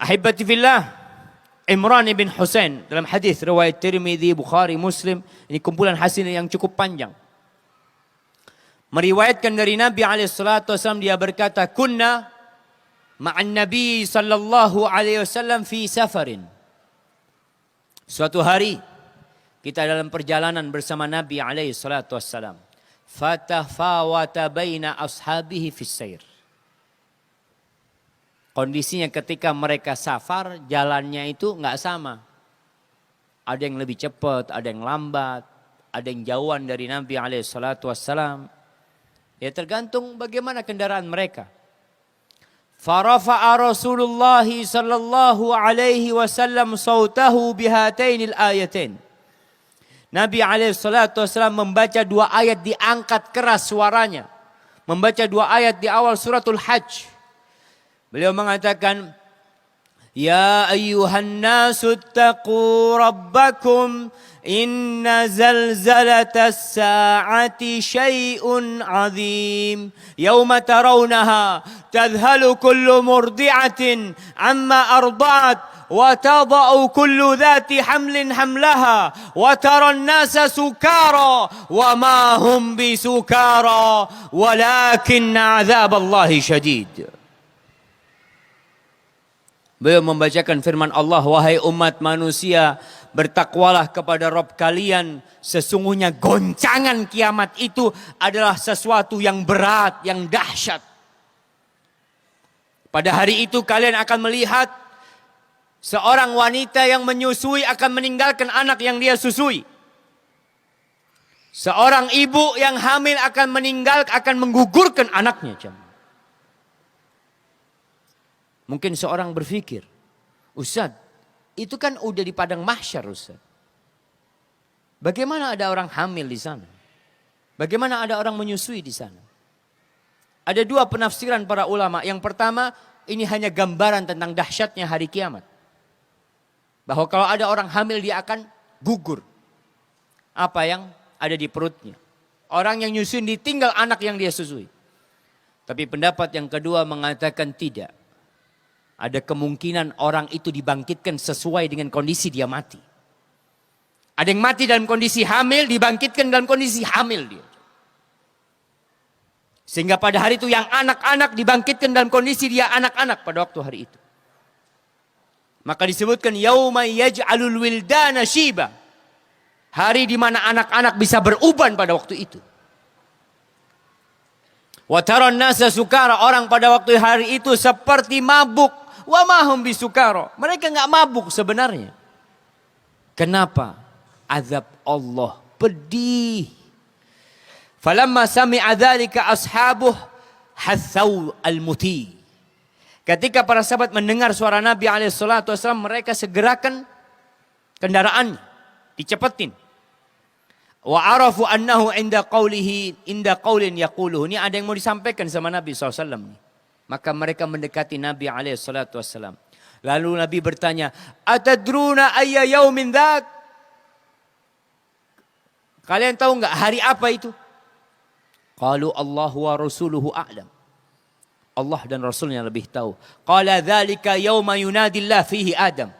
Ahibati fillah, Imran bin Husain dalam hadis riwayat Tirmidzi, Bukhari, Muslim, ini kumpulan hasan yang cukup panjang. Meriwayatkan dari Nabi SAW, dia berkata, kunna ma'an Nabi sallallahu alaihi wasallam fi safarin. Suatu hari kita dalam perjalanan bersama Nabi SAW. Fatafawata baina ashabihi fis sair. Kondisinya ketika mereka safar, jalannya itu nggak sama. Ada yang lebih cepat, ada yang lambat, ada yang jauhan dari Nabi SAW. Ya tergantung bagaimana kendaraan mereka. Farafa'a Rasulullah sallallahu alaihi wasallam sautahu bihatainil ayatain. Nabi SAW membaca dua ayat, diangkat keras suaranya. Membaca dua ayat di awal suratul Hajj. Beliau mengatakan, ya ayyuhan nasu taqu rabbakum inna zalzalatas sa'ati syai'un azim yawma tarawnaha tadhalu kullu murdi'atin amma arda'at wa tada'u kullu dhati hamlin hamlaha wa tara an-nasa sukara wa ma hum bisukara walakinna 'adzaballahi syadid. Beliau membacakan firman Allah, wahai umat manusia, bertakwalah kepada Rabb kalian. Sesungguhnya goncangan kiamat itu adalah sesuatu yang berat, yang dahsyat. Pada hari itu kalian akan melihat seorang wanita yang menyusui akan meninggalkan anak yang dia susui. Seorang ibu yang hamil akan menggugurkan anaknya. Mungkin seorang berpikir, Ustaz, itu kan udah di padang mahsyar, Ustaz. Bagaimana ada orang hamil di sana? Bagaimana ada orang menyusui di sana? Ada dua penafsiran para ulama. Yang pertama, ini hanya gambaran tentang dahsyatnya hari kiamat. Bahwa kalau ada orang hamil, dia akan gugur apa yang ada di perutnya. Orang yang nyusui ditinggal anak yang dia susui. Tapi pendapat yang kedua mengatakan tidak. Ada kemungkinan orang itu dibangkitkan sesuai dengan kondisi dia mati. Ada yang mati dalam kondisi hamil, dibangkitkan dalam kondisi hamil dia. Sehingga pada hari itu yang anak-anak dibangkitkan dalam kondisi dia anak-anak pada waktu hari itu. Maka disebutkan yauma yaj'alul wildana syiba. Hari di mana anak-anak bisa beruban pada waktu itu. Wa taran nasa sukara, orang pada waktu hari itu seperti mabuk. Wa mahum bisukara. Mereka enggak mabuk sebenarnya. Kenapa? Azab Allah pedih. Falamma sami'a dzalika ashabuh hatsau al-muti. Ketika para sahabat mendengar suara Nabi SAW, mereka segerakan kendaraan, dicepetin. Wa arafu annahu inda qaulin yaquluhu. Ini ada yang mau disampaikan sama Nabi SAW. Maka mereka mendekati Nabi SAW. Lalu Nabi bertanya, atadruna ayya yaumin dzak? Kalian tahu enggak hari apa itu? Qalu Allah wa rasuluhu a'lam. Allah dan Rasulnya lebih tahu. Qala dzalika yauma yunadillah fihi Adam.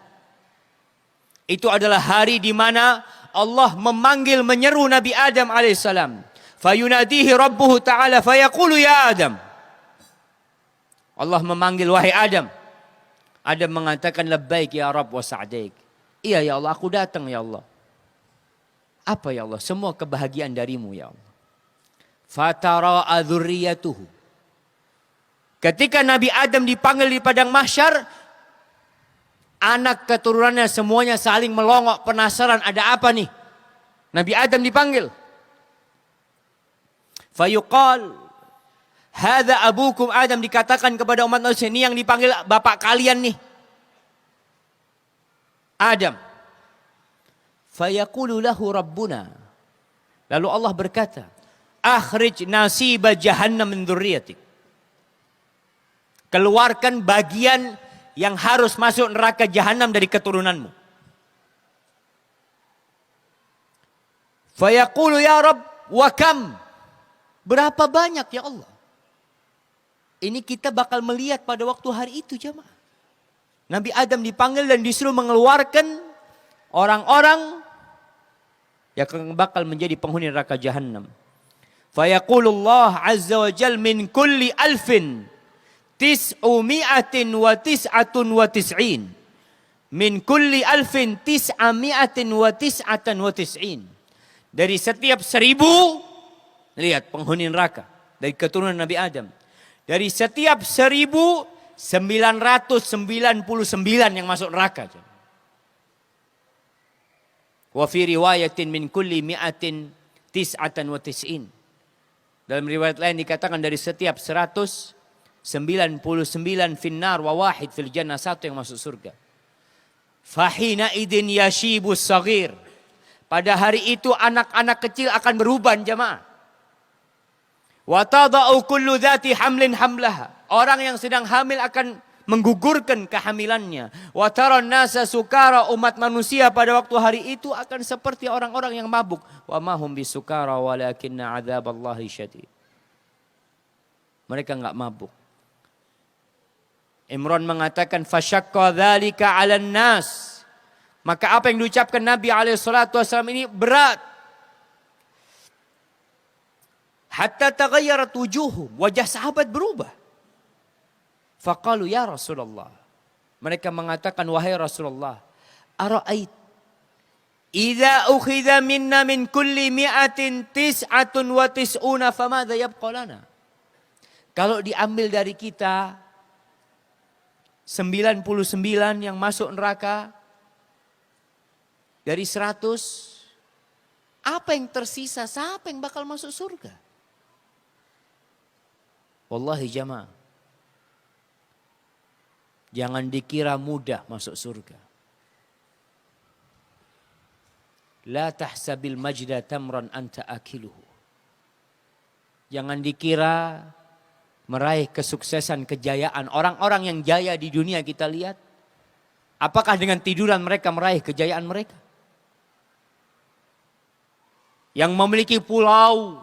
Itu adalah hari di mana Allah memanggil, menyeru Nabi Adam alaihissalam. Fayunadihi rabbuhu ta'ala fayaqulu ya Adam. Allah memanggil, wahai Adam. Adam mengatakan labbaik ya Rabb wa sa'daik. Iya ya Allah, aku datang ya Allah. Apa ya Allah? Semua kebahagiaan darimu ya Allah. Fatara'a dzurriyyatuhu. Ketika Nabi Adam dipanggil di padang mahsyar, anak keturunannya semuanya saling melongok penasaran, ada apa nih? Nabi Adam dipanggil. Fayuqal hadza abukum Adam, dikatakan kepada umat manusia, ini yang dipanggil bapak kalian nih, Adam. Fayaqulu lahu rabbuna. Lalu Allah berkata, akhrij nasiba jahannam min dzurriyyatik. Keluarkan bagian yang harus masuk neraka jahanam dari keturunanmu. Fayaqulu ya Rabb wa kam? Berapa banyak ya Allah? Ini kita bakal melihat pada waktu hari itu jamaah. Nabi Adam dipanggil dan disuruh mengeluarkan orang-orang yang bakal menjadi penghuni neraka Jahannam. Fayaqulullah azza wa jal min kulli alfin tis'umi'atin wa tis'atun wa tis'in. Min kulli alfin tis'ami'atin wa tis'atan wa tis'in. Dari setiap 1000, lihat penghuni neraka dari keturunan Nabi Adam. Dari setiap 1999 yang masuk neraka. Wa fi riwayatin min kulli mi'atin tis'atan wa tis'in. Dalam riwayat lain dikatakan dari setiap 199 finnar wa wahid fil jannah, satu yang masuk surga. Fahina idin yashibus saghir. Pada hari itu anak-anak kecil akan beruban, jemaah. Wa tada'u kullu dhati hamlin hamlaha. Orang yang sedang hamil akan menggugurkan kehamilannya. Wa taran nasa sukara, umat manusia pada waktu hari itu akan seperti orang-orang yang mabuk. Wa ma hum bisukara walakinna adzaballahi syadid. Mereka enggak mabuk. Imran mengatakan fasyaqqa dzalika 'alan nas. Maka apa yang diucapkan Nabi alaihi salatu wasallam ini berat. Hatta taghayyarat wujuhum, wajah sahabat berubah. Faqalu ya Rasulullah. Mereka mengatakan, wahai Rasulullah, ara'ait idza ukhidha minna min kulli mi'atin tis'atun wa tis'una famadha yabqa lana? Kalau diambil dari kita 99 yang masuk neraka dari 100, apa yang tersisa? Siapa yang bakal masuk surga? Wallahi jamaah, jangan dikira mudah masuk surga. La tahsabil majda tamran anta akiluhu. Jangan dikira meraih kesuksesan, kejayaan. Orang-orang yang jaya di dunia kita lihat, apakah dengan tiduran mereka meraih kejayaan mereka? Yang memiliki pulau,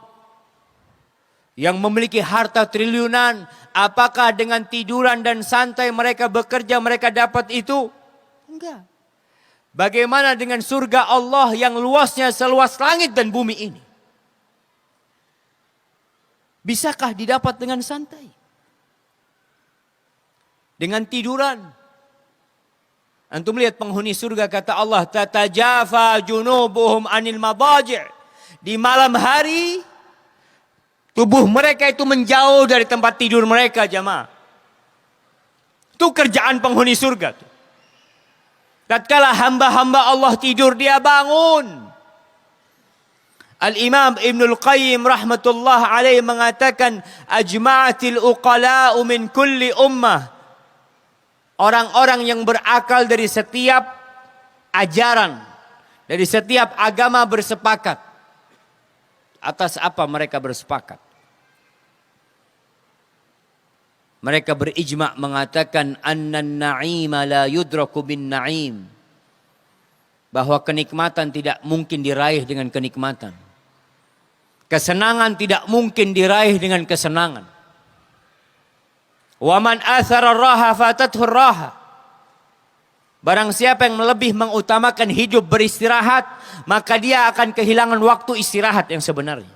yang memiliki harta triliunan, apakah dengan tiduran dan santai mereka bekerja mereka dapat itu? Enggak. Bagaimana dengan surga Allah yang luasnya seluas langit dan bumi ini? Bisakah didapat dengan santai? Dengan tiduran? Antum lihat penghuni surga, kata Allah, tatajafa junubuhum anil madaji'. Di malam hari tubuh mereka itu menjauh dari tempat tidur mereka, jamaah. Itu kerjaan penghuni surga. Tatkala hamba-hamba Allah tidur, dia bangun. Al-Imam Ibnul Qayyim rahmatullah alaih mengatakan, ajma'atil uqala'u min kulli ummah. Orang-orang yang berakal dari setiap ajaran, dari setiap agama bersepakat. Atas apa mereka bersepakat? Mereka berijma' mengatakan annan na'ima la yudraku bin na'im. Bahwa kenikmatan tidak mungkin diraih dengan kenikmatan. Kesenangan tidak mungkin diraih dengan kesenangan. Wa man athara raha fatathu raha. Barang siapa yang lebih mengutamakan hidup beristirahat, maka dia akan kehilangan waktu istirahat yang sebenarnya.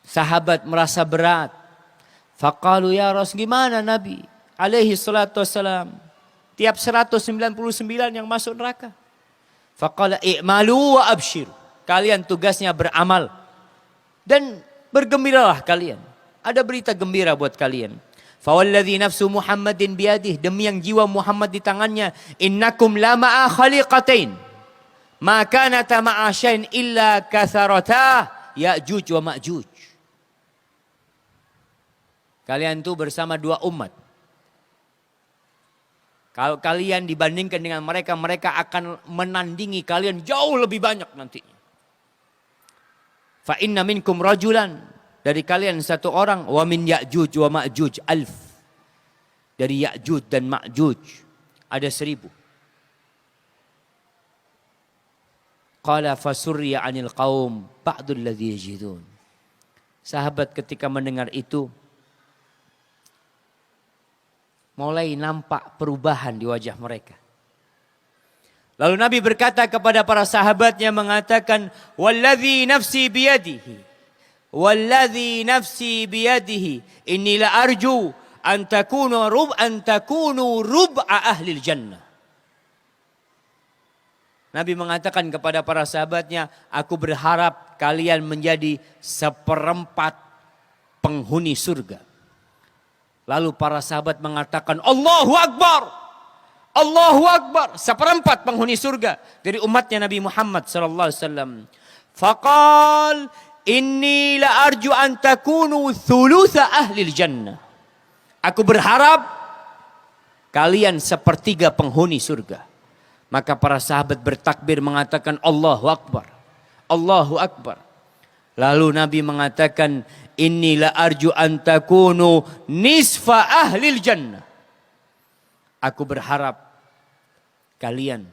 Sahabat merasa berat. Faqalu ya Rasul, gimana Nabi alaihi salatu wassalam? Tiap 199 yang masuk neraka. Faqala i'malu wa abshiru. Kalian tugasnya beramal. Dan bergembiralah kalian. Ada berita gembira buat kalian. Fawalladzi nafsu Muhammadin biyadih, demi yang jiwa Muhammad di tangannya, innakum lama'a khaliqatain ma kanata ma'a syai'in illa katharata Ya'juj wa Ma'juj. Kalian itu bersama dua umat. Kalau kalian dibandingkan dengan mereka, mereka akan menandingi kalian jauh lebih banyak nantinya. Fa inna minkum rajulan, dari kalian satu orang, wa min Ya'juj wa Ma'juj alf. Dari Ya'juj dan Ma'juj ada 1000. Qala fasurriya 'anil qaum ba'dul ladzi yajidun. Sahabat ketika mendengar itu mulai nampak perubahan di wajah mereka. Lalu Nabi berkata kepada para sahabatnya mengatakan, "Walladzi nafsi biyadihi, walladzi nafsi biyadihi, inni la arju an takunu rub'a ahli jannah." Nabi mengatakan kepada para sahabatnya, aku berharap kalian menjadi seperempat penghuni surga. Lalu para sahabat mengatakan, Allahu Akbar. Allahu Akbar. Seperempat penghuni surga dari umatnya Nabi Muhammad SAW. Faqal, inni la arju an takunu thulutha ahli jannah. Aku berharap kalian sepertiga penghuni surga. Maka para sahabat bertakbir mengatakan Allahu Akbar. Allahu Akbar. Lalu Nabi mengatakan, inni la arju an takunu nisfa ahli jannah. Aku berharap kalian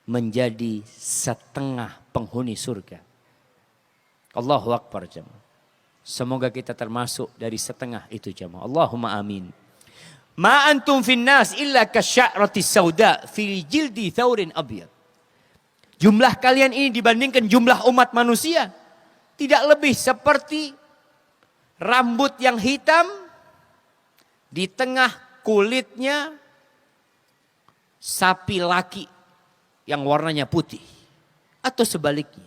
menjadi setengah penghuni surga. Allahu Akbar jemaah. Semoga kita termasuk dari setengah itu jemaah. Allahumma amin. Ma antum finnas illa kasya'rati sauda fi jildi thawrin abyad. Jumlah kalian ini dibandingkan jumlah umat manusia tidak lebih seperti rambut yang hitam di tengah kulitnya sapi laki yang warnanya putih. Atau sebaliknya.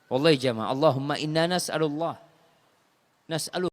Wallahi jamaah. Allahumma inna nas'alullah.